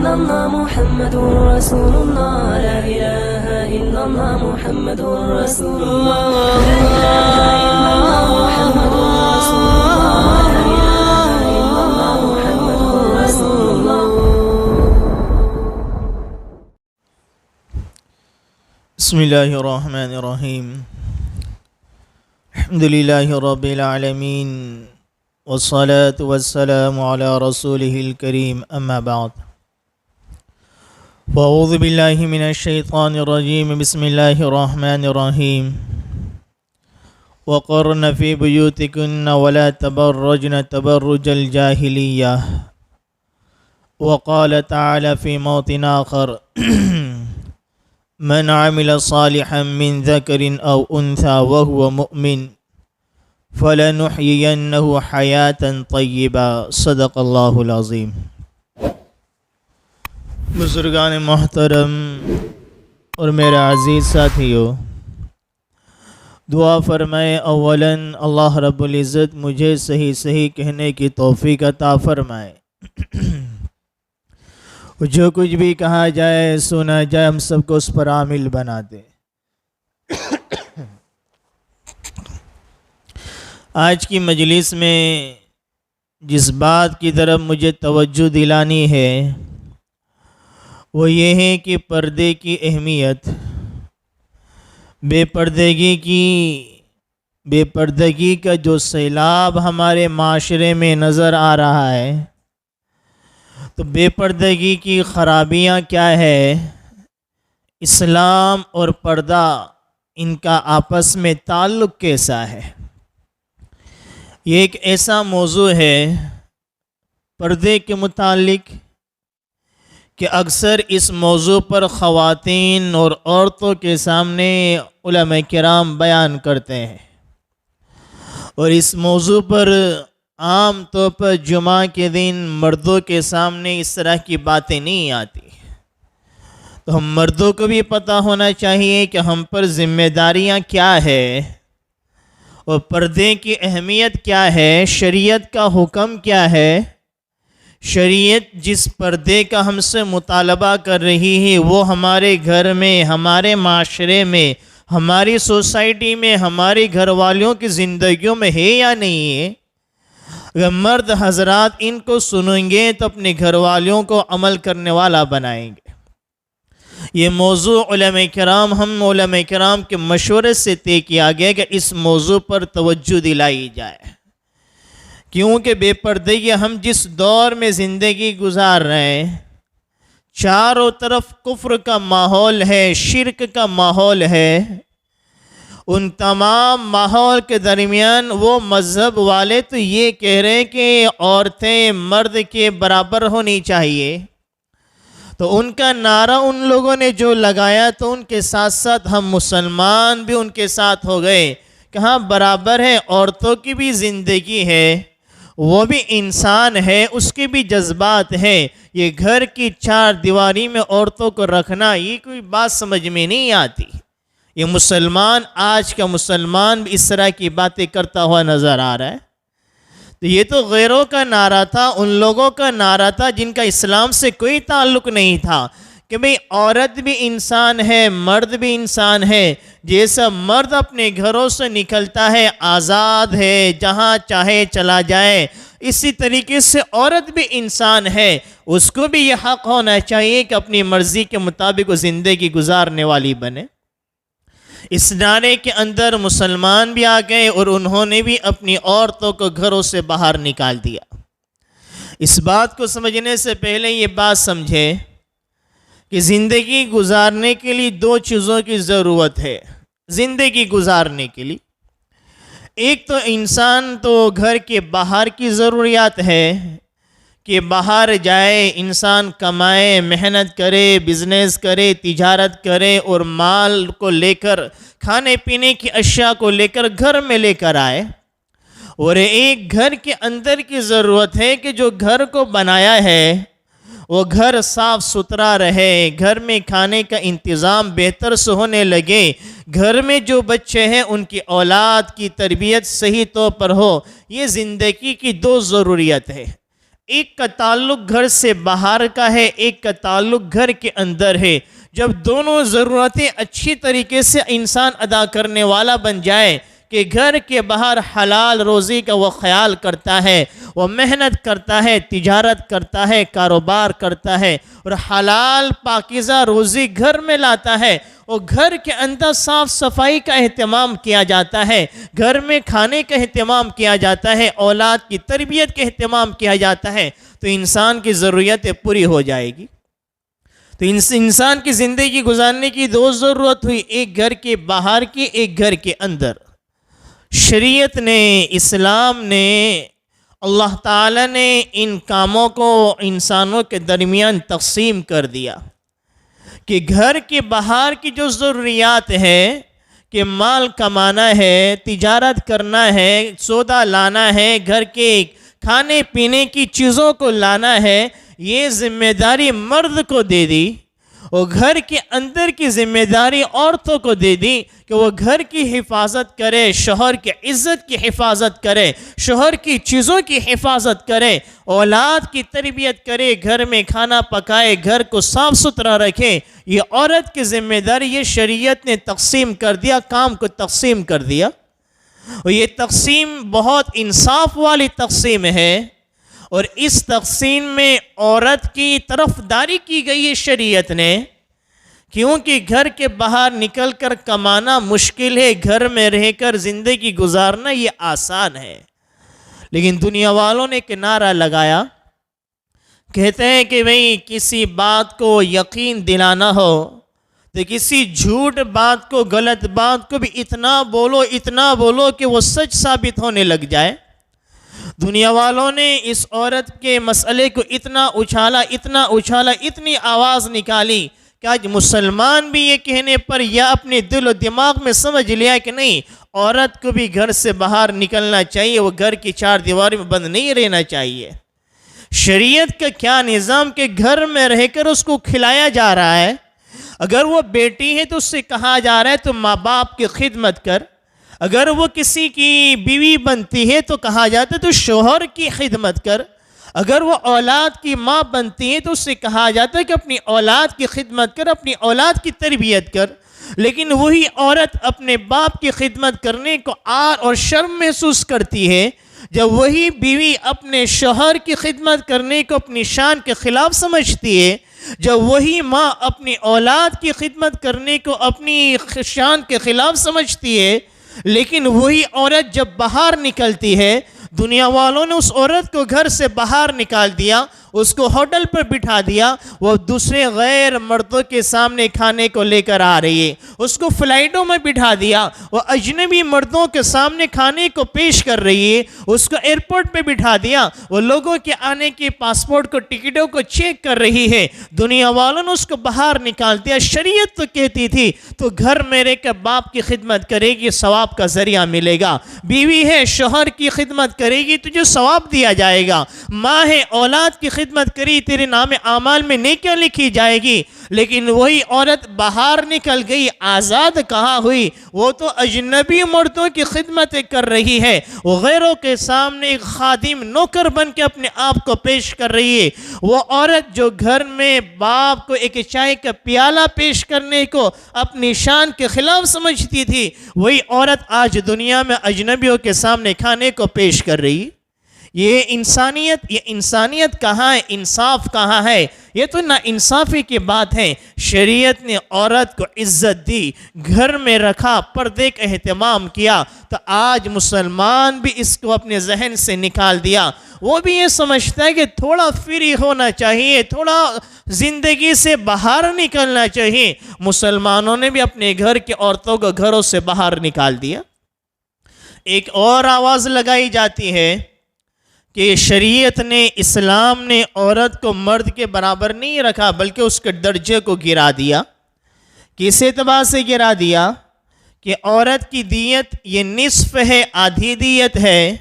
إلا الله محمد رسول الله لا إله إلا الله محمد رسول الله لا إله إلا الله محمد رسول الله لا إله إلا الله محمد رسول الله. بسم الله الرحمن الرحيم. الحمد لله رب العالمين والصلاة والسلام على رسوله الكريم أما بعد فأعوذ بالله من الشيطان الرجيم. بسم الله الرحمن الرحيم. وقرن في بيوتكن ولا تبرجن تبرج الجاهلية. وقال تعالى في موطن آخر من عمل صالحا من ذكر أو أنثى وهو مؤمن فَلَنُحْيِيَنَّهُ حَيَاةً طَيِّبًا. صدق اللہ العظیم. بزرگان محترم اور میرے عزیز ساتھیو، دعا فرمائے اولاً اللہ رب العزت مجھے صحیح کہنے کی توفیق عطا فرمائے. جو کچھ بھی کہا جائے سنا جائے ہم سب کو اس پر عامل بنا دے. آج کی مجلس میں جس بات کی طرف مجھے توجہ دلانی ہے وہ یہ ہے کہ پردے کی اہمیت. بے پردگی کا جو سیلاب ہمارے معاشرے میں نظر آ رہا ہے، تو بے پردگی کی خرابیاں کیا ہے، اسلام اور پردہ ان کا آپس میں تعلق کیسا ہے. یہ ایک ایسا موضوع ہے پردے کے متعلق کہ اکثر اس موضوع پر خواتین اور عورتوں کے سامنے علماء کرام بیان کرتے ہیں، اور اس موضوع پر عام طور پر جمعہ کے دن مردوں کے سامنے اس طرح کی باتیں نہیں آتی. تو ہم مردوں کو بھی پتہ ہونا چاہیے کہ ہم پر ذمہ داریاں کیا ہے اور پردے کی اہمیت کیا ہے، شریعت کا حکم کیا ہے. شریعت جس پردے کا ہم سے مطالبہ کر رہی ہے وہ ہمارے گھر میں، ہمارے معاشرے میں، ہماری سوسائٹی میں، ہمارے گھر والوں کی زندگیوں میں ہے یا نہیں ہے. اگر مرد حضرات ان کو سنیں گے تو اپنے گھر والوں کو عمل کرنے والا بنائیں گے. یہ موضوع علماء کرام کے مشورے سے طے کیا گیا کہ اس موضوع پر توجہ دلائی جائے، کیونکہ بے پردگی ہم جس دور میں زندگی گزار رہے ہیں، چاروں طرف کفر کا ماحول ہے، شرک کا ماحول ہے. ان تمام ماحول کے درمیان وہ مذہب والے تو یہ کہہ رہے ہیں کہ عورتیں مرد کے برابر ہونی چاہیے. تو ان کا نعرہ ان لوگوں نے جو لگایا تو ان کے ساتھ ساتھ ہم مسلمان بھی ان کے ساتھ ہو گئے کہ ہاں برابر ہے، عورتوں کی بھی زندگی ہے، وہ بھی انسان ہے، اس کے بھی جذبات ہیں. یہ گھر کی چار دیواری میں عورتوں کو رکھنا یہ کوئی بات سمجھ میں نہیں آتی. یہ مسلمان، آج کا مسلمان بھی اس طرح کی باتیں کرتا ہوا نظر آ رہا ہے. تو یہ تو غیروں کا نعرہ تھا، ان لوگوں کا نعرہ تھا جن کا اسلام سے کوئی تعلق نہیں تھا کہ بھئی عورت بھی انسان ہے، مرد بھی انسان ہے. جیسا مرد اپنے گھروں سے نکلتا ہے آزاد ہے، جہاں چاہے چلا جائے، اسی طریقے سے عورت بھی انسان ہے، اس کو بھی یہ حق ہونا چاہیے کہ اپنی مرضی کے مطابق وہ زندگی گزارنے والی بنے. اس نعرے کے اندر مسلمان بھی آ گئے اور انہوں نے بھی اپنی عورتوں کو گھروں سے باہر نکال دیا. اس بات کو سمجھنے سے پہلے یہ بات سمجھے کہ زندگی گزارنے کے لیے دو چیزوں کی ضرورت ہے. زندگی گزارنے کے لیے ایک تو انسان تو گھر کے باہر کی ضروریات ہے کہ باہر جائے، انسان کمائے، محنت کرے، بزنس کرے، تجارت کرے اور مال کو لے کر، کھانے پینے کی اشیاء کو لے کر گھر میں لے کر آئے. اور ایک گھر کے اندر کی ضرورت ہے کہ جو گھر کو بنایا ہے وہ گھر صاف ستھرا رہے، گھر میں کھانے کا انتظام بہتر سے ہونے لگے، گھر میں جو بچے ہیں ان کی اولاد کی تربیت صحیح طور پر ہو. یہ زندگی کی دو ضروریت ہے. ایک کا تعلق گھر سے باہر کا ہے، ایک کا تعلق گھر کے اندر ہے۔ جب دونوں ضرورتیں اچھی طریقے سے انسان ادا کرنے والا بن جائے کہ گھر کے باہر حلال روزی کا وہ خیال کرتا ہے، وہ محنت کرتا ہے، تجارت کرتا ہے، کاروبار کرتا ہے اور حلال پاکیزہ روزی گھر میں لاتا ہے، اور گھر کے اندر صاف صفائی کا اہتمام کیا جاتا ہے، گھر میں کھانے کا اہتمام کیا جاتا ہے، اولاد کی تربیت کا اہتمام کیا جاتا ہے، تو انسان کی ضروریتیں پوری ہو جائے گی۔ تو انسان کی زندگی گزارنے کی دو ضرورت ہوئی، ایک گھر کے باہر کی، ایک گھر کے اندر۔ شریعت نے، اسلام نے، اللہ تعالیٰ نے ان کاموں کو انسانوں کے درمیان تقسیم کر دیا کہ گھر کے باہر کی جو ضروریات ہے کہ مال کمانا ہے، تجارت کرنا ہے، سودا لانا ہے، گھر کے کھانے پینے کی چیزوں کو لانا ہے، یہ ذمہ داری مرد کو دے دی، اور گھر کے اندر کی ذمہ داری عورتوں کو دے دی کہ وہ گھر کی حفاظت کرے، شوہر کی عزت کی حفاظت کرے، شوہر کی چیزوں کی حفاظت کرے، اولاد کی تربیت کرے، گھر میں کھانا پکائے، گھر کو صاف ستھرا رکھے۔ یہ عورت کی ذمہ داری یہ شریعت نے تقسیم کر دیا، کام کو تقسیم کر دیا، اور یہ تقسیم بہت انصاف والی تقسیم ہے، اور اس تقسیم میں عورت کی طرفداری کی گئی ہے شریعت نے، کیونکہ گھر کے باہر نکل کر کمانا مشکل ہے، گھر میں رہ کر زندگی گزارنا یہ آسان ہے۔ لیکن دنیا والوں نے کنارہ لگایا، کہتے ہیں کہ بھئی کسی بات کو یقین دلانا ہو تو کسی جھوٹ بات کو، غلط بات کو بھی اتنا بولو کہ وہ سچ ثابت ہونے لگ جائے۔ دنیا والوں نے اس عورت کے مسئلے کو اتنا اچھالا، اتنی آواز نکالی کہ آج مسلمان بھی یہ کہنے پر یا اپنے دل و دماغ میں سمجھ لیا کہ نہیں، عورت کو بھی گھر سے باہر نکلنا چاہیے، وہ گھر کی چار دیواری میں بند نہیں رہنا چاہیے۔ شریعت کا کیا نظام کہ گھر میں رہ کر اس کو کھلایا جا رہا ہے، اگر وہ بیٹی ہے تو اس سے کہا جا رہا ہے تو ماں باپ کی خدمت کر، اگر وہ کسی کی بیوی بنتی ہے تو کہا جاتا ہے تو شوہر کی خدمت کر، اگر وہ اولاد کی ماں بنتی ہے تو اس سے کہا جاتا ہے کہ اپنی اولاد کی خدمت کر، اپنی اولاد کی تربیت کر۔ لیکن وہی عورت اپنے باپ کی خدمت کرنے کو عار اور شرم محسوس کرتی ہے، جب وہی بیوی اپنے شوہر کی خدمت کرنے کو اپنی شان کے خلاف سمجھتی ہے، جب وہی ماں اپنی اولاد کی خدمت کرنے کو اپنی شان کے خلاف سمجھتی ہے، لیکن وہی عورت جب باہر نکلتی ہے، دنیا والوں نے اس عورت کو گھر سے باہر نکال دیا، اس کو ہوٹل پر بٹھا دیا، وہ دوسرے غیر مردوں کے سامنے کھانے کو لے کر آ رہی ہے، اس کو فلائٹوں میں بٹھا دیا، وہ اجنبی مردوں کے سامنے کھانے کو پیش کر رہی ہے، اس کو ایئرپورٹ پہ بٹھا دیا، وہ لوگوں کے آنے کے پاسپورٹ کو، ٹکٹوں کو چیک کر رہی ہے، دنیا والوں نے اس کو باہر نکال دیا۔ شریعت تو کہتی تھی تو گھر میں رہ کر باپ کی خدمت کرے گی، ثواب کا ذریعہ ملے گا، بیوی ہے شوہر کی خدمت کرے گی تجھے ثواب دیا جائے گا، ماں ہے اولاد کی خدمت کری تیرے نام اعمال میں نیکیاں لکھی جائے گی۔ لیکن وہی عورت باہر نکل گئی، آزاد کہاں ہوئی، وہ تو اجنبی مردوں کی خدمتیں کر رہی ہے، وہ غیروں کے سامنے ایک خادم نوکر بن کے اپنے آپ کو پیش کر رہی ہے۔ وہ عورت جو گھر میں باپ کو ایک چائے کا پیالہ پیش کرنے کو اپنی شان کے خلاف سمجھتی تھی، وہی عورت آج دنیا میں اجنبیوں کے سامنے کھانے کو پیش کر رہی۔ یہ انسانیت کہاں ہے، انصاف کہاں ہے؟ یہ تو نا انصافی کی بات ہے۔ شریعت نے عورت کو عزت دی، گھر میں رکھا، پردے کا اہتمام کیا، تو آج مسلمان بھی اس کو اپنے ذہن سے نکال دیا، وہ بھی یہ سمجھتا ہے کہ تھوڑا فری ہونا چاہیے، تھوڑا زندگی سے باہر نکلنا چاہیے۔ مسلمانوں نے بھی اپنے گھر کی عورتوں کو گھروں سے باہر نکال دیا۔ ایک اور آواز لگائی جاتی ہے کہ شریعت نے، اسلام نے عورت کو مرد کے برابر نہیں رکھا بلکہ اس کے درجے کو گرا دیا۔ کس اعتبار سے گرا دیا؟ کہ عورت کی دیت یہ نصف ہے، آدھی دیت ہے،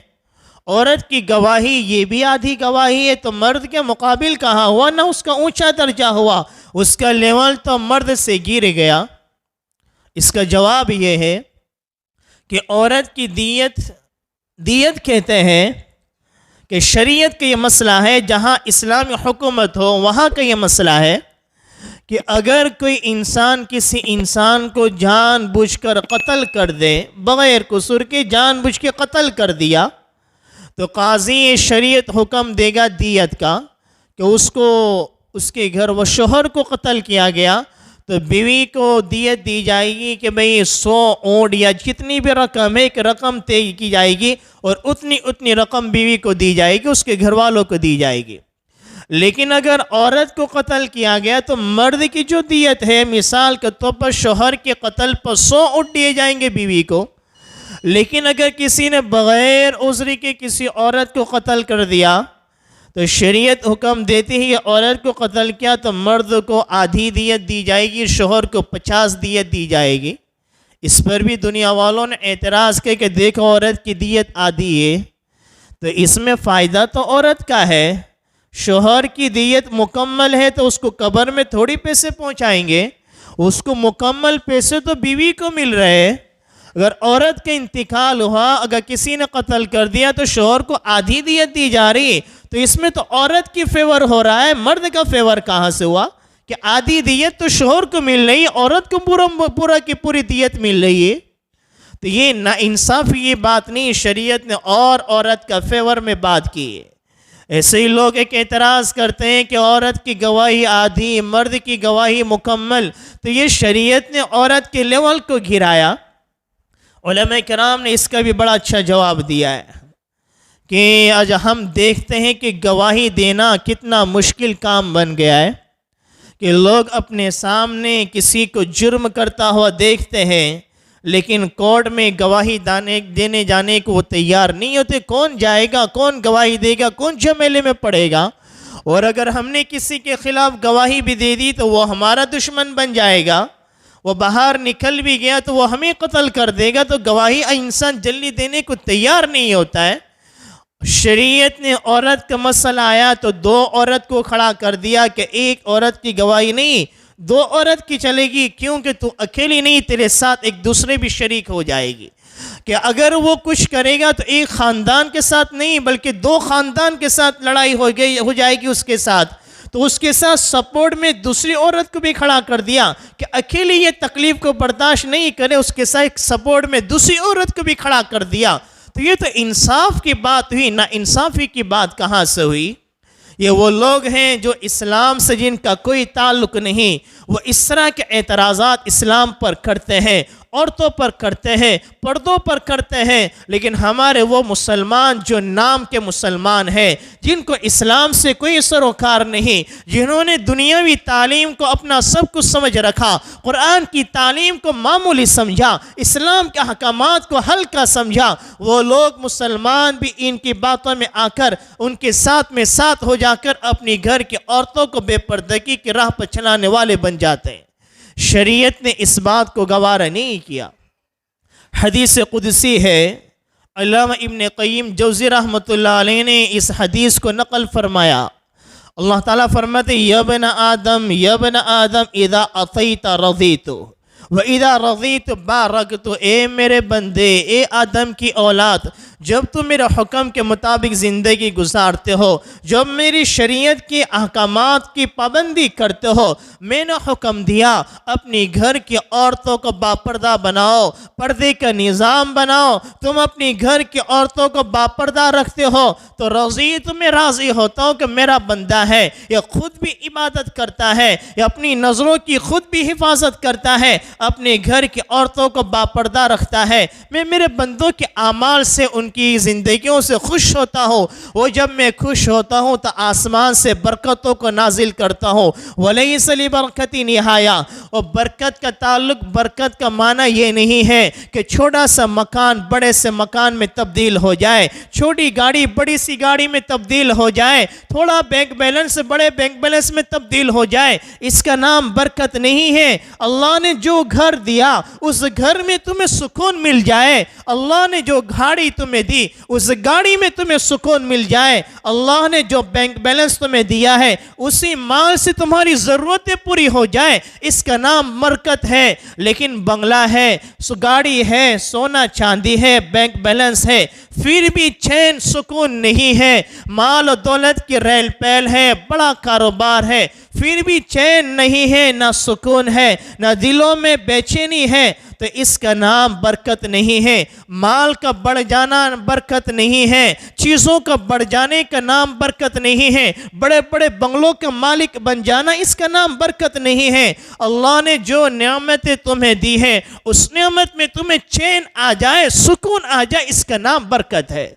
عورت کی گواہی یہ بھی آدھی گواہی ہے، تو مرد کے مقابل کہاں ہوا؟ نہ اس کا اونچا درجہ ہوا، اس کا لیول تو مرد سے گر گیا۔ اس کا جواب یہ ہے کہ عورت کی دیت کہتے ہیں کہ شریعت کا یہ مسئلہ ہے، جہاں اسلامی حکومت ہو وہاں کا یہ مسئلہ ہے کہ اگر کوئی انسان کسی انسان کو جان بوجھ کر قتل کر دے، بغیر قصور کے جان بوجھ کے قتل کر دیا، تو قاضی شریعت حکم دے گا دیت کا کہ اس کے گھر وہ شوہر کو قتل کیا گیا تو بیوی کو دیت دی جائے گی کہ بھئی 100 اونٹ یا جتنی بھی رقم ہے، ایک رقم طے کی جائے گی اور اتنی رقم بیوی کو دی جائے گی، اس کے گھر والوں کو دی جائے گی۔ لیکن اگر عورت کو قتل کیا گیا تو مرد کی جو دیت ہے، مثال کے طور پر شوہر کے قتل پر 100 اونٹ دیے جائیں گے بیوی کو۔ لیکن اگر کسی نے بغیر عذر کے کسی عورت کو قتل کر دیا تو شریعت حکم دیتی ہے عورت کو قتل کیا تو مرد کو آدھی دیت دی جائے گی، شوہر کو 50 دیت دی جائے گی۔ اس پر بھی دنیا والوں نے اعتراض کیا کہ دیکھو عورت کی دیت آدھی ہے، تو اس میں فائدہ تو عورت کا ہے، شوہر کی دیت مکمل ہے تو اس کو قبر میں تھوڑی پیسے پہنچائیں گے، اس کو مکمل پیسے تو بیوی کو مل رہے ہیں۔ اگر عورت کا انتقال ہوا، اگر کسی نے قتل کر دیا تو شوہر کو آدھی دیت دی جا رہی ہے، تو اس میں تو عورت کی فیور ہو رہا ہے، مرد کا فیور کہاں سے ہوا کہ آدھی دیت تو شوہر کو مل رہی ہے، عورت کو پورا کی پوری دیت مل رہی ہے۔ تو یہ ناانصافی یہ بات نہیں، شریعت نے اور عورت کا فیور میں بات کی ہے۔ ایسے ہی لوگ ایک اعتراض کرتے ہیں کہ عورت کی گواہی آدھی، مرد کی گواہی مکمل، تو یہ شریعت نے عورت کے لیول کو گھرایا۔ علماء کرام نے اس کا بھی بڑا اچھا جواب دیا ہے کہ آج ہم دیکھتے ہیں کہ گواہی دینا کتنا مشکل کام بن گیا ہے کہ لوگ اپنے سامنے کسی کو جرم کرتا ہوا دیکھتے ہیں، لیکن کورٹ میں گواہی دینے جانے کو وہ تیار نہیں ہوتے۔ کون جائے گا، کون گواہی دے گا، کون جھمیلے میں پڑے گا؟ اور اگر ہم نے کسی کے خلاف گواہی بھی دے دی تو وہ ہمارا دشمن بن جائے گا، وہ باہر نکل بھی گیا تو وہ ہمیں قتل کر دے گا، تو گواہی انسان جلدی دینے کو تیار نہیں ہوتا ہے۔ شریعت نے عورت کا مسئلہ آیا تو 2 عورت کو کھڑا کر دیا کہ ایک عورت کی گواہی نہیں، 2 عورت کی چلے گی، کیونکہ تو اکیلی نہیں، تیرے ساتھ ایک دوسرے بھی شریک ہو جائے گی۔ کہ اگر وہ کچھ کرے گا تو ایک خاندان کے ساتھ نہیں بلکہ 2 خاندان کے ساتھ لڑائی ہو جائے گی اس کے ساتھ، تو اس کے ساتھ سپورٹ میں دوسری عورت کو بھی کھڑا کر دیا کہ اکیلی یہ تکلیف کو برداشت نہیں کرے، اس کے ساتھ سپورٹ میں دوسری عورت کو بھی کھڑا کر دیا۔ تو یہ تو انصاف کی بات ہوئی، نا انصافی کی بات کہاں سے ہوئی؟ یہ وہ لوگ ہیں جو اسلام سے جن کا کوئی تعلق نہیں، وہ اس طرح کے اعتراضات اسلام پر کرتے ہیں، عورتوں پر کرتے ہیں، پردوں پر کرتے ہیں، لیکن ہمارے وہ مسلمان جو نام کے مسلمان ہیں، جن کو اسلام سے کوئی سروکار نہیں، جنہوں نے دنیاوی تعلیم کو اپنا سب کچھ سمجھ رکھا، قرآن کی تعلیم کو معمولی سمجھا، اسلام کے احکامات کو ہلکا سمجھا، وہ لوگ مسلمان بھی ان کی باتوں میں آ کر ان کے ساتھ ہو جا کر اپنی گھر کی عورتوں کو بے پردگی کی راہ پر چلانے والے بن جاتے ہیں۔ شریعت نے اس بات کو گوارا نہیں کیا۔ حدیث قدسی ہے، علامہ ابن قیم جوزی رحمۃ اللہ علیہ نے اس حدیث کو نقل فرمایا۔ اللہ تعالیٰ فرماتے یا ابن آدم اذا عطیت رضیت وَإِذَا رَضِيتُ بَارَكْتُ، اے میرے بندے، اے آدم کی اولاد، جب تم میرے حکم کے مطابق زندگی گزارتے ہو، جب میری شریعت کی احکامات کی پابندی کرتے ہو، میں نے حکم دیا اپنی گھر کی عورتوں کو باپردہ بناؤ، پردے کا نظام بناؤ، تم اپنی گھر کی عورتوں کو باپردہ رکھتے ہو تو رضیت، میں راضی ہوتا ہوں کہ میرا بندہ ہے، یہ خود بھی عبادت کرتا ہے، یہ اپنی نظروں کی خود بھی حفاظت کرتا ہے، اپنے گھر کی عورتوں کو باپردہ رکھتا ہے، میں میرے بندوں کے اعمال سے ان کی زندگیوں سے خوش ہوتا ہوں، وہ جب میں خوش ہوتا ہوں تو آسمان سے برکتوں کو نازل کرتا ہوں۔ وَلَيْسَ لِبَرْكَتِ نِهَايَةٌ، اور برکت کا تعلق، برکت کا معنی یہ نہیں ہے کہ چھوٹا سا مکان بڑے سے مکان میں تبدیل ہو جائے، چھوٹی گاڑی بڑی سی گاڑی میں تبدیل ہو جائے، تھوڑا بینک بیلنس بڑے بینک بیلنس میں تبدیل ہو جائے، اس کا نام برکت نہیں ہے۔ اللہ نے جو گھر دیا اس گھر میں تمہیں سکون مل جائے، اللہ نے جو گاڑی تمہیں دی اس گاڑی میں تمہیں سکون مل جائے. اللہ نے جو بینک بیلنس تمہیں دیا ہے اسی مال سے تمہاری ضرورتیں پوری ہو جائے, اس کا نام برکت ہے. لیکن بنگلہ ہے, گاڑی ہے, سونا چاندی ہے, بینک بیلنس ہے, پھر بھی چین سکون نہیں ہے. مال و دولت کی ریل پیل ہے, بڑا کاروبار ہے, پھر بھی چین نہیں ہے, نہ سکون ہے, نہ دلوں میں بے چینی ہے, تو اس کا نام برکت نہیں ہے. مال کا بڑھ جانا برکت نہیں ہے, چیزوں کا بڑھ جانے کا نام برکت نہیں ہے, بڑے بڑے بنگلوں کا مالک بن جانا اس کا نام برکت نہیں ہے. اللہ نے جو نعمتیں تمہیں دی ہے اس نعمت میں تمہیں چین آ جائے, سکون آ جائے, اس کا نام برکت ہے.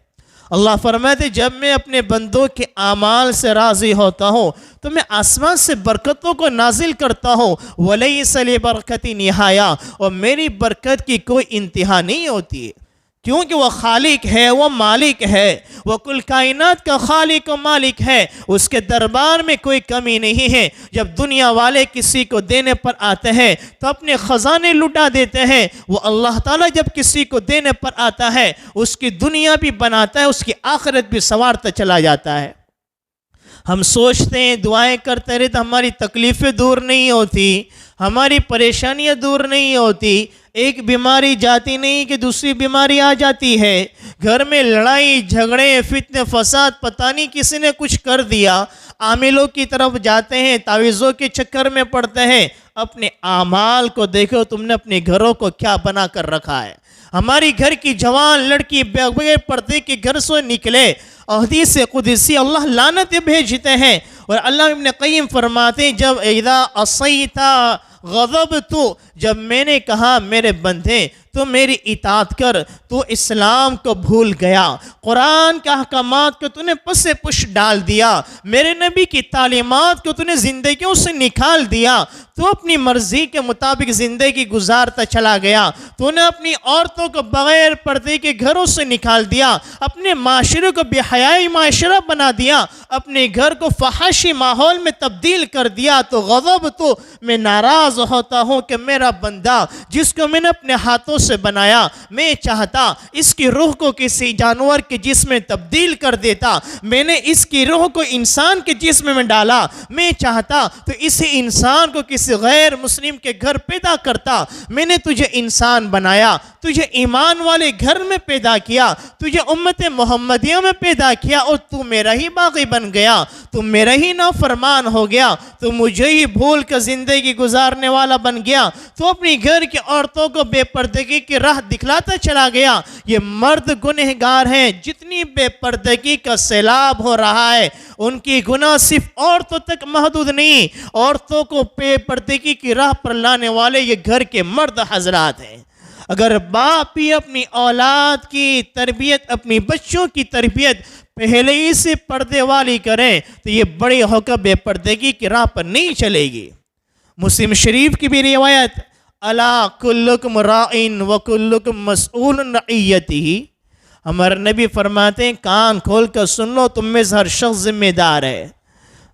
اللہ فرماتے جب میں اپنے بندوں کے اعمال سے راضی ہوتا ہوں تو میں آسمان سے برکتوں کو نازل کرتا ہوں. وَلَيْسَ لِبَرْكَتِ نِہَایَہ, اور میری برکت کی کوئی انتہا نہیں ہوتی ہے, کیونکہ وہ خالق ہے, وہ مالک ہے, وہ کل کائنات کا خالق و مالک ہے. اس کے دربار میں کوئی کمی نہیں ہے. جب دنیا والے کسی کو دینے پر آتے ہیں تو اپنے خزانے لٹا دیتے ہیں. وہ اللہ تعالیٰ جب کسی کو دینے پر آتا ہے اس کی دنیا بھی بناتا ہے, اس کی آخرت بھی سنوارتا چلا جاتا ہے. ہم سوچتے ہیں دعائیں کرتے رہتے ہماری تکلیفیں دور نہیں ہوتی, ہماری پریشانیاں دور نہیں ہوتی. ایک بیماری جاتی نہیں کہ دوسری بیماری آ جاتی ہے. گھر میں لڑائی جھگڑے فتنے فساد, پتہ نہیں کسی نے کچھ کر دیا, عاملوں کی طرف جاتے ہیں, تعویذوں کے چکر میں پڑتے ہیں. اپنے اعمال کو دیکھو, تم نے اپنے گھروں کو کیا بنا کر رکھا ہے. ہماری گھر کی جوان لڑکی بغیر پردے کے گھر سے نکلے, حدیث قدسی اللہ لعنتیں بھیجتے ہیں. اور اللہ ابن قیم فرماتے ہیں جب اذا عصیتا غضبت, جب میں نے کہا میرے بندے تو میری اطاعت کر, تو اسلام کو بھول گیا, قرآن کے احکامات کو تو نے پس پش ڈال دیا, میرے نبی کی تعلیمات کو تو نے زندگیوں سے نکال دیا, تو اپنی مرضی کے مطابق زندگی گزارتا چلا گیا, تو نے اپنی عورتوں کو بغیر پردے کے گھروں سے نکال دیا, اپنے معاشرے کو بے حیائی معاشرہ بنا دیا, اپنے گھر کو فحاشی ماحول میں تبدیل کر دیا. تو غضب تو میں ناراض ہوتا ہوں کہ میرا بندہ جس کو میں نے اپنے ہاتھوں سے بنایا, میں چاہتا اس کی روح کو کسی جانور کے جسم میں تبدیل کر دیتا, میں نے اس کی روح کو انسان کے جسم میں ڈالا, میں چاہتا تو اسی انسان کو کسی غیر مسلم کے گھر پیدا کرتا. میں نے تجھے انسان بنایا, تجھے ایمان والے گھر میں پیدا کیا, تجھے امت محمدیہ میں پیدا کیا, اور تو میرا ہی باغی بن گیا, تو میرا ہی نافرمان ہو گیا, تو مجھے ہی بھول کر زندگی گزارنے والا بن گیا, تو اپنی گھر کی عورتوں کو بے پردگی کی راہ دکھلاتا چلا گیا. یہ مرد گنہگار ہیں, جتنی بے پردگی کا سیلاب ہو رہا ہے ان کی گناہ صرف عورتوں تک محدود نہیں, عورتوں کو بے پردگی کی راہ پر لانے والے یہ گھر کے مرد حضرات ہیں. اگر باپ ہی اپنی اولاد کی تربیت, اپنی بچوں کی تربیت پہلے ہی سے پردے والی کریں تو یہ بڑی ہو کر بے پردگی کی راہ پر نہیں چلے گی. مسلم شریف کی بھی روایت, الا کلکم رائن وکلکم مسئول عن رعیتہ, ہمارے نبی فرماتے ہیں کان کھول کر سن لو, تم میں سے ہر شخص ذمہ دار ہے.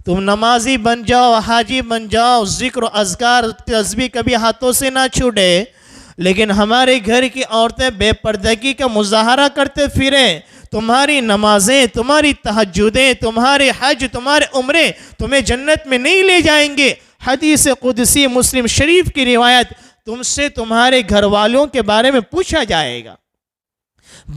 تم نمازی بن جاؤ, حاجی بن جاؤ, ذکر و اذکار تسبیح کبھی ہاتھوں سے نہ چھوٹے, لیکن ہمارے گھر کی عورتیں بے پردگی کا مظاہرہ کرتے پھریں. تمہاری نمازیں, تمہاری تہجدیں, تمہارے حج, تمہارے عمرے تمہیں جنت میں نہیں لے جائیں گے. حدیث قدسی مسلم شریف کی روایت, تم سے تمہارے گھر والوں کے بارے میں پوچھا جائے گا.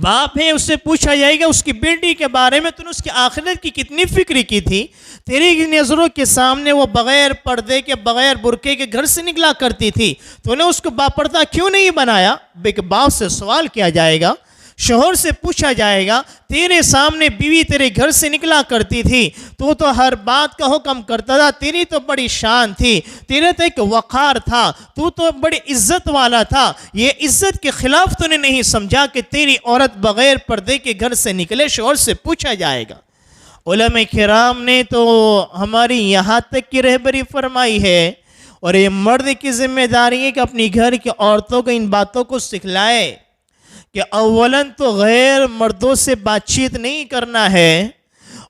باپ ہے, اس سے پوچھا جائے گا اس کی بیٹی کے بارے میں, تو نے اس کی آخرت کی کتنی فکر کی تھی. تیری نظروں کے سامنے وہ بغیر پردے کے, بغیر برقعے کے گھر سے نکلا کرتی تھی, تو نے اس کو باپردہ کیوں نہیں بنایا. باپ سے سوال کیا جائے گا, شوہر سے پوچھا جائے گا, تیرے سامنے بیوی تیرے گھر سے نکلا کرتی تھی, تو ہر بات کا حکم کرتا تھا, تیری تو بڑی شان تھی, تیرے تو ایک وقار تھا, تو بڑی عزت والا تھا. یہ عزت کے خلاف تو نے نہیں سمجھا کہ تیری عورت بغیر پردے کے گھر سے نکلے. شوہر سے پوچھا جائے گا. علماء کرام نے تو ہماری یہاں تک کی رہبری فرمائی ہے, اور یہ مرد کی ذمہ داری ہے کہ اپنی گھر کی عورتوں کو ان باتوں کو سکھلائے کہ اولاً تو غیر مردوں سے بات چیت نہیں کرنا ہے,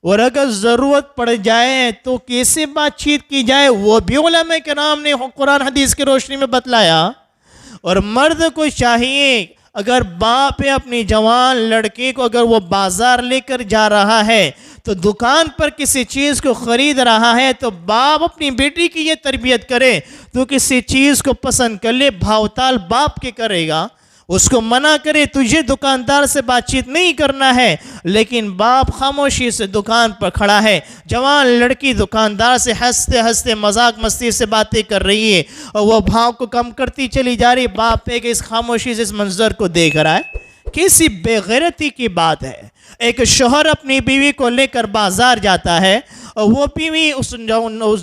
اور اگر ضرورت پڑ جائے تو کیسے بات چیت کی جائے وہ بھی علماء کرام نے قرآن حدیث کی روشنی میں بتلایا. اور مرد کو چاہیے اگر باپ اپنی جوان لڑکے کو اگر وہ بازار لے کر جا رہا ہے تو دکان پر کسی چیز کو خرید رہا ہے تو باپ اپنی بیٹی کی یہ تربیت کرے تو کسی چیز کو پسند کر لے، بھاؤتال باپ کے کرے گا، اس کو منع کرے تجھے دکاندار سے بات چیت نہیں کرنا ہے، لیکن باپ خاموشی سے دکان پر کھڑا ہے، جوان لڑکی دکاندار سے ہنستے ہنستے مذاق مستی سے باتیں کر رہی ہے اور وہ بھاؤ کو کم کرتی چلی جا رہی، باپ ایک اس خاموشی سے اس منظر کو دیکھ رہا ہے۔ کیسی بے غیرتی کی بات ہے۔ ایک شوہر اپنی بیوی کو لے کر بازار جاتا ہے اور وہ بیوی اس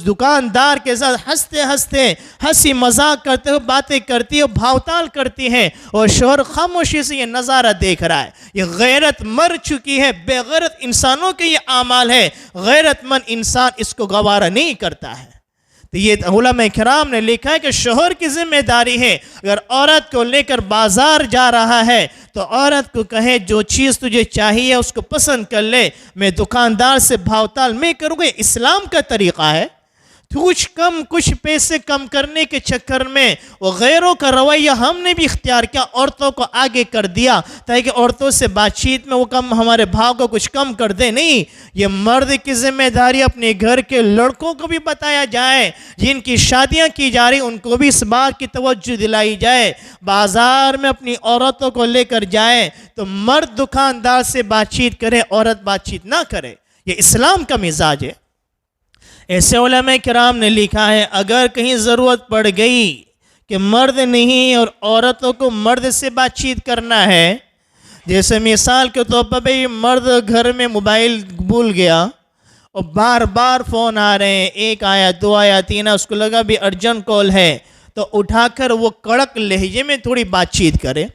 دکاندار کے ساتھ ہنستے ہنستے ہنسی مذاق کرتے ہوئے باتیں کرتی ہے، بھاؤتال کرتی ہے اور شوہر خاموشی سے یہ نظارہ دیکھ رہا ہے۔ یہ غیرت مر چکی ہے، بے غیرت انسانوں کے یہ اعمال ہے، غیرت مند انسان اس کو گوارا نہیں کرتا ہے۔ تو یہ علماء کرام نے لکھا ہے کہ شوہر کی ذمہ داری ہے، اگر عورت کو لے کر بازار جا رہا ہے تو عورت کو کہے جو چیز تجھے چاہیے اس کو پسند کر لے، میں دکاندار سے بھاؤتال میں کروں گا۔ اسلام کا طریقہ ہے۔ کچھ پیسے کم کرنے کے چکر میں وہ غیروں کا رویہ ہم نے بھی اختیار کیا، عورتوں کو آگے کر دیا تاکہ عورتوں سے بات چیت میں وہ کم ہمارے بھاؤ کو کچھ کم کر دے۔ نہیں، یہ مرد کی ذمہ داری اپنے گھر کے لڑکوں کو بھی بتایا جائے، جن کی شادیاں کی جا رہی ان کو بھی اس بات کی توجہ دلائی جائے، بازار میں اپنی عورتوں کو لے کر جائے تو مرد دکاندار سے بات چیت کرے، عورت بات چیت نہ کرے۔ یہ اسلام کا مزاج ہے۔ ایسے علماء کرام نے لکھا ہے اگر کہیں ضرورت پڑ گئی کہ مرد نہیں اور عورتوں کو مرد سے بات چیت کرنا ہے، جیسے مثال کے طور پر مرد گھر میں موبائل بھول گیا اور بار بار فون آ رہے ہیں، ایک آیا، دو آیا، تین آیا، اس کو لگا بھی ارجنٹ کال ہے تو اٹھا کر وہ کڑک لہجے میں تھوڑی بات چیت کرے۔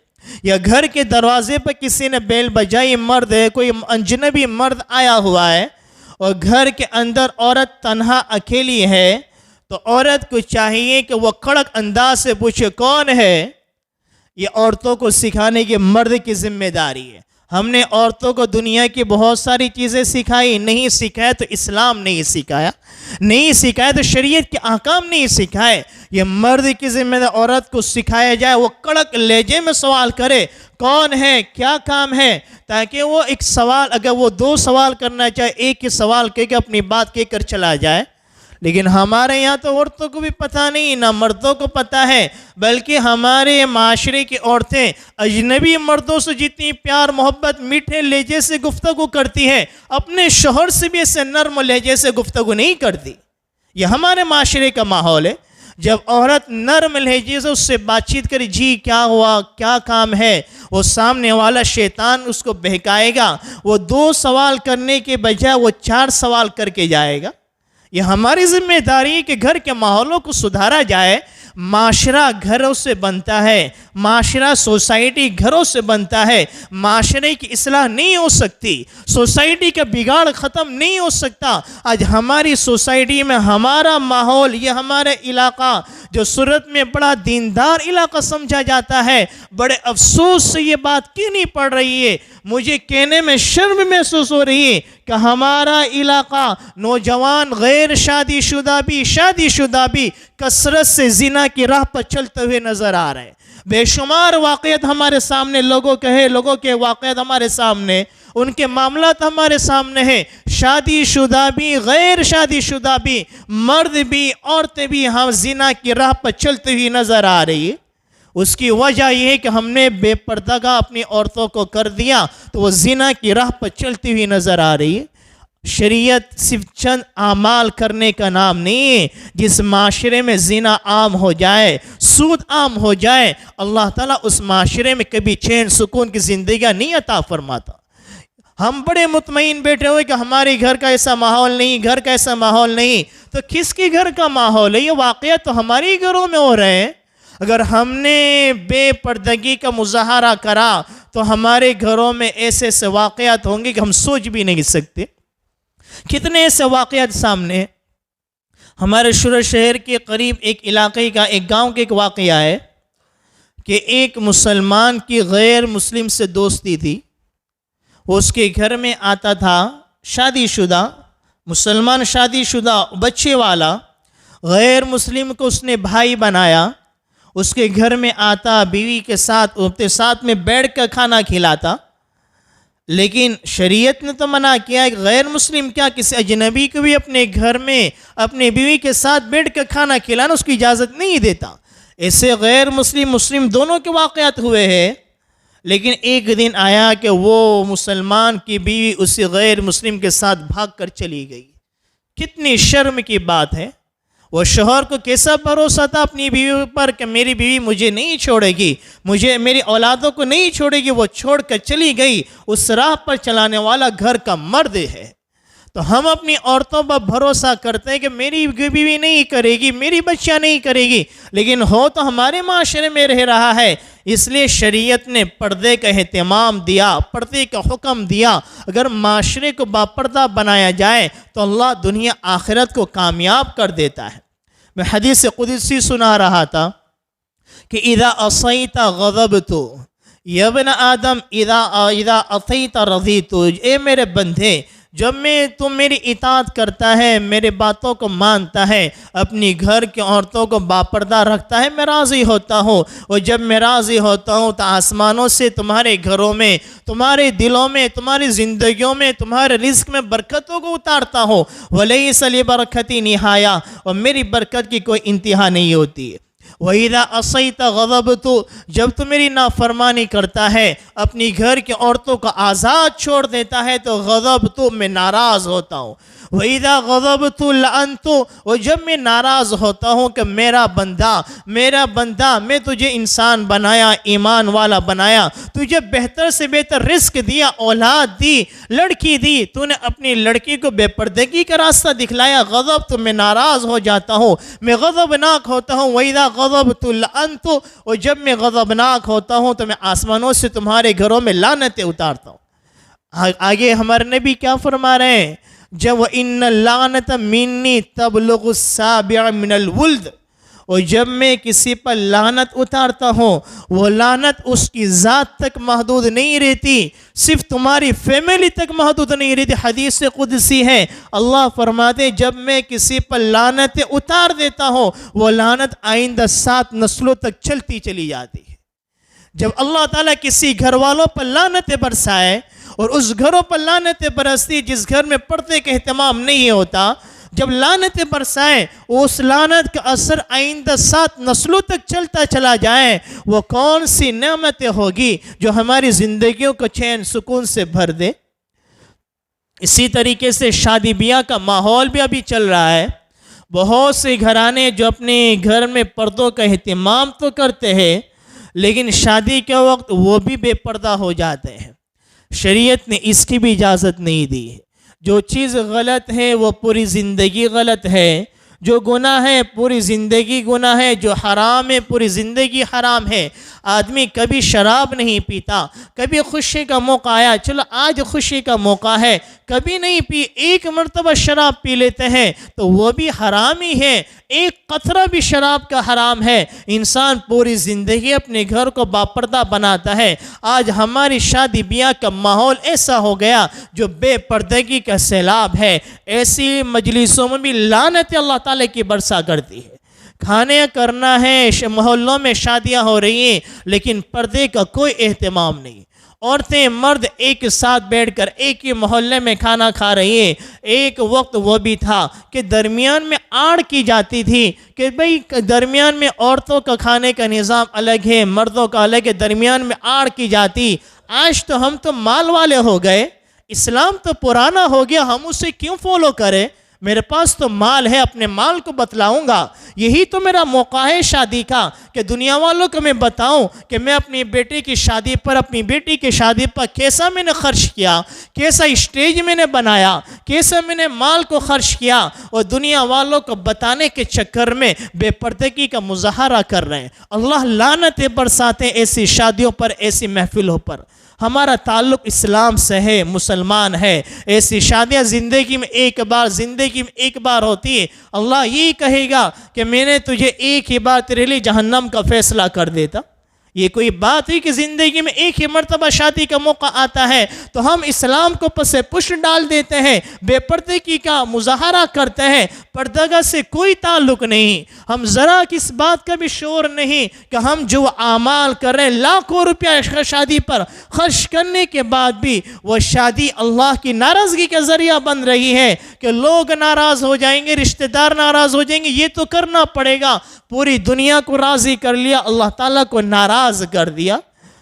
یا گھر کے دروازے پر کسی نے بیل بجائی، مرد ہے، کوئی اجنبی مرد آیا ہوا ہے اور گھر کے اندر عورت تنہا اکیلی ہے تو عورت کو چاہیے کہ وہ کڑک انداز سے پوچھے کون ہے۔ یہ عورتوں کو سکھانے کی مرد کی ذمہ داری ہے۔ ہم نے عورتوں کو دنیا کی بہت ساری چیزیں سکھائی، نہیں سکھائے تو اسلام نہیں سکھایا، نہیں سکھائے تو شریعت کے احکام نہیں سکھائے۔ یہ مرد کی ذمہ داری عورت کو سکھایا جائے، وہ کڑک لہجے میں سوال کرے کون ہے، کیا کام ہے، تاکہ وہ ایک سوال، اگر وہ دو سوال کرنا چاہے ایک ہی سوال کہہ کے اپنی بات کہہ کر چلا جائے۔ لیکن ہمارے یہاں تو عورتوں کو بھی پتہ نہیں، نہ مردوں کو پتہ ہے، بلکہ ہمارے معاشرے کی عورتیں اجنبی مردوں سے جتنی پیار محبت میٹھے لہجے سے گفتگو کرتی ہے، اپنے شوہر سے بھی ایسے نرم لہجے سے گفتگو نہیں کرتی۔ یہ ہمارے معاشرے کا ماحول ہے۔ جب عورت نرم لہجے سے اس سے بات چیت کرے، جی کیا ہوا، کیا کام ہے، وہ سامنے والا شیطان اس کو بہکائے گا، وہ دو سوال کرنے کے بجائے وہ چار سوال کر کے جائے گا۔ یہ ہماری ذمہ داری ہے کہ گھر کے ماحولوں کو سدھارا جائے۔ معاشرہ گھروں سے بنتا ہے، معاشرہ سوسائٹی گھروں سے بنتا ہے۔ معاشرے کی اصلاح نہیں ہو سکتی، سوسائٹی کا بگاڑ ختم نہیں ہو سکتا۔ آج ہماری سوسائٹی میں ہمارا ماحول، یہ ہمارے علاقہ جو صورت میں بڑا دیندار علاقہ سمجھا جاتا ہے، بڑے افسوس سے یہ بات کہنی پڑ رہی ہے، مجھے کہنے میں شرم محسوس ہو رہی ہے کہ ہمارا علاقہ نوجوان غیر شادی شدہ بھی، شادی شدہ بھی کثرت سے زنا کی راہ پر چلتے ہوئے نظر آ رہے ہیں۔ بے شمار واقعات ہمارے سامنے، لوگوں کے واقعات ہمارے سامنے، ان کے معاملات ہمارے سامنے ہیں۔ شادی شدہ بھی، غیر شادی شدہ بھی، مرد بھی، عورتیں بھی ہم زنا کی راہ پر چلتے ہوئی نظر آ رہی ہے۔ اس کی وجہ یہ ہے کہ ہم نے بے پردگی اپنی عورتوں کو کر دیا تو وہ زنا کی راہ پر چلتی ہوئی نظر آ رہی ہے۔ شریعت صرف چند اعمال کرنے کا نام نہیں ہے۔ جس معاشرے میں زنا عام ہو جائے، سود عام ہو جائے، اللہ تعالیٰ اس معاشرے میں کبھی چین سکون کی زندگی نہیں عطا فرماتا۔ ہم بڑے مطمئن بیٹھے ہوئے کہ ہمارے گھر کا ایسا ماحول نہیں، گھر کا ایسا ماحول نہیں، تو کس کے گھر کا ماحول ہے؟ یہ واقعات تو ہمارے گھروں میں ہو رہے ہیں۔ اگر ہم نے بے پردگی کا مظاہرہ کرا تو ہمارے گھروں میں ایسے ایسے واقعات ہوں گے کہ ہم سوچ بھی نہیں سکتے۔ کتنے ایسے واقعات سامنے ہمارے شہر کے قریب ایک علاقے کا، ایک گاؤں کا ایک واقعہ ہے کہ ایک مسلمان کی غیر مسلم سے دوستی تھی۔ وہ اس کے گھر میں آتا تھا، شادی شدہ مسلمان، شادی شدہ بچے والا، غیر مسلم کو اس نے بھائی بنایا، اس کے گھر میں آتا، بیوی کے ساتھ میں بیٹھ کر کھانا کھلاتا، لیکن شریعت نے تو منع کیا ہے کہ غیر مسلم کیا کسی اجنبی کو بھی اپنے گھر میں اپنے بیوی کے ساتھ بیٹھ کر کھانا کھلانا اس کی اجازت نہیں دیتا۔ ایسے غیر مسلم دونوں کے واقعات ہوئے ہیں، لیکن ایک دن آیا کہ وہ مسلمان کی بیوی اسی غیر مسلم کے ساتھ بھاگ کر چلی گئی۔ کتنی شرم کی بات ہے۔ وہ شوہر کو کیسا بھروسہ تھا اپنی بیوی پر کہ میری بیوی مجھے نہیں چھوڑے گی، میری اولادوں کو نہیں چھوڑے گی، وہ چھوڑ کر چلی گئی۔ اس راہ پر چلانے والا گھر کا مرد ہے۔ تو ہم اپنی عورتوں پر بھروسہ کرتے ہیں کہ میری بیوی نہیں کرے گی، میری بچیاں نہیں کرے گی، لیکن ہو تو ہمارے معاشرے میں رہ رہا ہے۔ اس لیے شریعت نے پردے کا اہتمام دیا، پردے کا حکم دیا۔ اگر معاشرے کو باپردہ بنایا جائے تو اللہ دنیا آخرت کو کامیاب کر دیتا ہے۔ میں حدیث قدسی سنا رہا تھا کہ اذا عصیت غضبت، یا ابن آدم اذا عصیت رضیت، اے میرے بندے جب تم میری اطاعت کرتا ہے، میرے باتوں کو مانتا ہے، اپنی گھر کی عورتوں کو باپردہ رکھتا ہے، میں راضی ہوتا ہوں۔ اور جب میں راضی ہوتا ہوں تو آسمانوں سے تمہارے گھروں میں، تمہارے دلوں میں، تمہاری زندگیوں میں، تمہارے رزق میں برکتوں کو اتارتا ہوں۔ وَلَيْسَ لِبَرَكَتِي نِهَايَةٌ، اور میری برکت کی کوئی انتہا نہیں ہوتی۔ وَإِذَا عَصَيْتَ غَضَبْتُ، جب تو میری نافرمانی کرتا ہے، اپنی گھر کی عورتوں کو آزاد چھوڑ دیتا ہے تو غضبت، میں ناراض ہوتا ہوں۔ وَإِذَا غَضَبْتُ لَعَنْتُ، اور جب میں ناراض ہوتا ہوں کہ میرا بندہ میں تجھے انسان بنایا، ایمان والا بنایا، تجھے بہتر سے بہتر رزق دیا، اولاد دی، لڑکی دی، تو نے اپنی لڑکی کو بے پردگی کا راستہ دکھلایا۔ غضب تو میں ناراض ہو جاتا ہوں، میں غضبناک ہوتا ہوں۔ وَإِذَا غَضَبْتُ لَعَنْتُ، اور جب میں غضبناک ہوتا ہوں تو میں آسمانوں سے تمہارے گھروں میں لعنتیں اتارتا ہوں۔ آگے ہمارے نبی کیا فرما رہے ہیں؟ جب وَإِنَّ اللَّعْنَةَ مِنِّي تَبْلُغُ السَّابِعَ مِنَ الْوُلْدِ، اور جب میں کسی پر لعنت اتارتا ہوں، وہ لعنت اس کی ذات تک محدود نہیں رہتی، صرف تمہاری فیملی تک محدود نہیں رہتی۔ حدیث قدسی ہے، اللہ فرماتے جب میں کسی پر لعنت اتار دیتا ہوں، وہ لعنت آئندہ 7 نسلوں تک چلتی چلی جاتی ہے۔ جب اللہ تعالیٰ کسی گھر والوں پر لعنت برسائے، اور اس گھروں پر لعنتیں برستی جس گھر میں پردے کا اہتمام نہیں ہوتا، جب لعنتیں برسائیں، اس لعنت کا اثر آئندہ 7 نسلوں تک چلتا چلا جائے، وہ کون سی نعمتیں ہوگی جو ہماری زندگیوں کو چین سکون سے بھر دے۔ اسی طریقے سے شادی بیاہ کا ماحول بھی ابھی چل رہا ہے۔ بہت سے گھرانے جو اپنے گھر میں پردوں کا اہتمام تو کرتے ہیں، لیکن شادی کے وقت وہ بھی بے پردہ ہو جاتے ہیں۔ شریعت نے اس کی بھی اجازت نہیں دی۔ جو چیز غلط ہے وہ پوری زندگی غلط ہے، جو گناہ ہے پوری زندگی گناہ ہے، جو حرام ہے پوری زندگی حرام ہے۔ آدمی کبھی شراب نہیں پیتا، کبھی خوشی کا موقع آیا، چلو آج خوشی کا موقع ہے، کبھی نہیں پی، ایک مرتبہ شراب پی لیتے ہیں تو وہ بھی حرام ہی ہے، ایک قطرہ بھی شراب کا حرام ہے۔ انسان پوری زندگی اپنے گھر کو باپردہ بناتا ہے۔ آج ہماری شادی بیاہ کا ماحول ایسا ہو گیا جو بے پردگی کا سیلاب ہے۔ ایسی مجلسوں میں بھی لعنت اللہ تعالیٰ کی برسا کرتی ہے۔ کھانے کرنا ہے، محلوں میں شادیاں ہو رہی ہیں، لیکن پردے کا کوئی اہتمام نہیں۔ عورتیں مرد ایک ساتھ بیٹھ کر ایک ہی محلے میں کھانا کھا رہی ہیں۔ ایک وقت وہ بھی تھا کہ درمیان میں آڑ کی جاتی تھی کہ بھئی درمیان میں عورتوں کا کھانے کا نظام الگ ہے، مردوں کا الگ ہے، درمیان میں آڑ کی جاتی۔ آج تو ہم تو مال والے ہو گئے، اسلام تو پرانا ہو گیا، ہم اسے کیوں فالو کریں؟ میرے پاس تو مال ہے، اپنے مال کو بتلاؤں گا۔ یہی تو میرا موقع ہے شادی کا کہ دنیا والوں کو میں بتاؤں کہ میں اپنی بیٹی کی شادی پر، اپنی بیٹی کی شادی پر کیسا میں نے خرچ کیا، کیسا اسٹیج میں نے بنایا، کیسا میں نے مال کو خرچ کیا، اور دنیا والوں کو بتانے کے چکر میں بے پردگی کا مظاہرہ کر رہے ہیں۔ اللہ لعنتیں برساتے ہیں ایسی شادیوں پر، ایسی محفلوں پر۔ ہمارا تعلق اسلام سے ہے، مسلمان ہے۔ ایسی شادیاں زندگی میں ایک بار ہوتی ہے۔ اللہ یہی کہے گا کہ میں نے تجھے ایک ہی بار تیرے لیے جہنم کا فیصلہ کر دیتا۔ یہ کوئی بات ہوئی کہ زندگی میں ایک ہی مرتبہ شادی کا موقع آتا ہے تو ہم اسلام کو پس پش ڈال دیتے ہیں، بے پردگی کا مظاہرہ کرتے ہیں؟ پردگی سے کوئی تعلق نہیں۔ ہم ذرا کس بات کا بھی شعور نہیں کہ ہم جو اعمال کر رہے ہیں، لاکھوں روپیہ شادی پر خرچ کرنے کے بعد بھی وہ شادی اللہ کی ناراضگی کا ذریعہ بن رہی ہے کہ لوگ ناراض ہو جائیں گے، رشتہ دار ناراض ہو جائیں گے، یہ تو کرنا پڑے گا۔ پوری دنیا کو راضی کر لیا، اللہ تعالیٰ کو ناراض کر دیا۔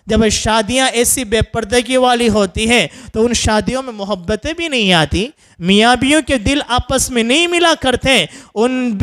جب شادیاں ایسی بے پردگی والی ہوتی ہیں تو ان شادیوں میں محبتیں بھی نہیں آتی، میاں بیوی کے دل آپس میں نہیں ملا کرتے،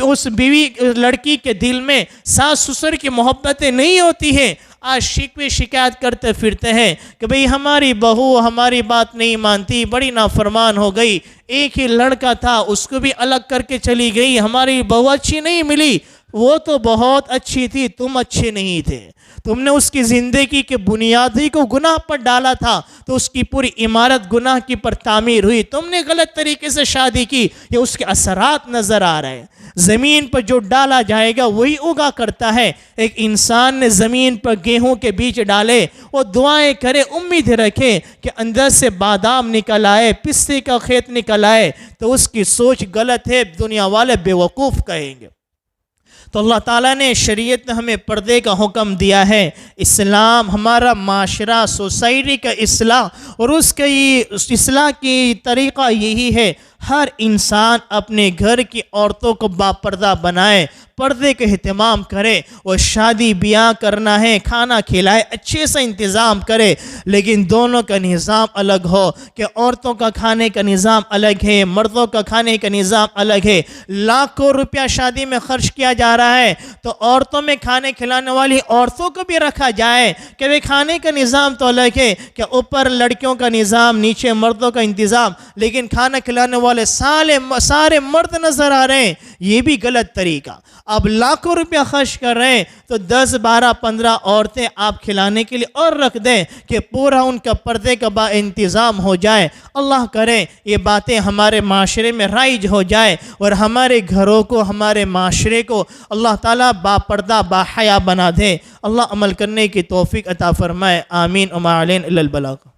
اس بیوی لڑکی کے دل میں ساس سسر کی محبتیں نہیں ہوتی ہیں۔ آج شکوے شکایت کرتے پھرتے ہیں کہ بھئی ہماری بہو ہماری بات نہیں مانتی، بڑی نافرمان ہو گئی، ایک ہی لڑکا تھا اس کو بھی الگ کر کے چلی گئی، ہماری بہو اچھی نہیں ملی۔ وہ تو بہت اچھی تھی، تم اچھے نہیں تھے، تم نے اس کی زندگی کے بنیادی کو گناہ پر ڈالا تھا تو اس کی پوری عمارت گناہ کی پر تعمیر ہوئی، تم نے غلط طریقے سے شادی کی، یہ اس کے اثرات نظر آ رہے ہیں۔ زمین پر جو ڈالا جائے گا وہی اگا کرتا ہے۔ ایک انسان نے زمین پر گیہوں کے بیج ڈالے، وہ دعائیں کرے، امید رکھے کہ اندر سے بادام نکل آئے، پستے کا کھیت نکل آئے، تو اس کی سوچ غلط ہے، دنیا والے بیوقوف کہیں گے۔ تو اللہ تعالیٰ نے شریعت نے ہمیں پردے کا حکم دیا ہے۔ اسلام ہمارا معاشرہ، سوسائٹی کا اصلاح، اور اس اصلاح کی طریقہ یہی ہے ہر انسان اپنے گھر کی عورتوں کو باپردہ بنائے، پردے کا اہتمام کرے، اور شادی بیاہ کرنا ہے، کھانا کھلائے، اچھے سے انتظام کرے، لیکن دونوں کا نظام الگ ہو کہ عورتوں کا کھانے کا نظام الگ ہے، مردوں کا کھانے کا نظام الگ ہے۔ لاکھوں روپیہ شادی میں خرچ کیا جا رہا ہے تو عورتوں میں کھانے کھلانے والی عورتوں کو بھی رکھا جائے کہ وہ کھانے کا نظام تو الگ ہے کہ اوپر لڑکیوں کا نظام، نیچے مردوں کا انتظام، لیکن کھانا کھلانے والے سارے مرد نظر آ رہے ہیں، یہ بھی غلط طریقہ۔ اب لاکھوں روپیہ خرچ کر رہے ہیں تو 10 12 15 عورتیں آپ کھلانے کے لیے اور رکھ دیں کہ پورا ان کا پردے کا با انتظام ہو جائے۔ اللہ کرے یہ باتیں ہمارے معاشرے میں رائج ہو جائے اور ہمارے گھروں کو، ہمارے معاشرے کو اللہ تعالیٰ با پردہ با حیا بنا دے۔ اللہ عمل کرنے کی توفیق عطا فرمائے، آمین۔ وما علینا الا البلاغ۔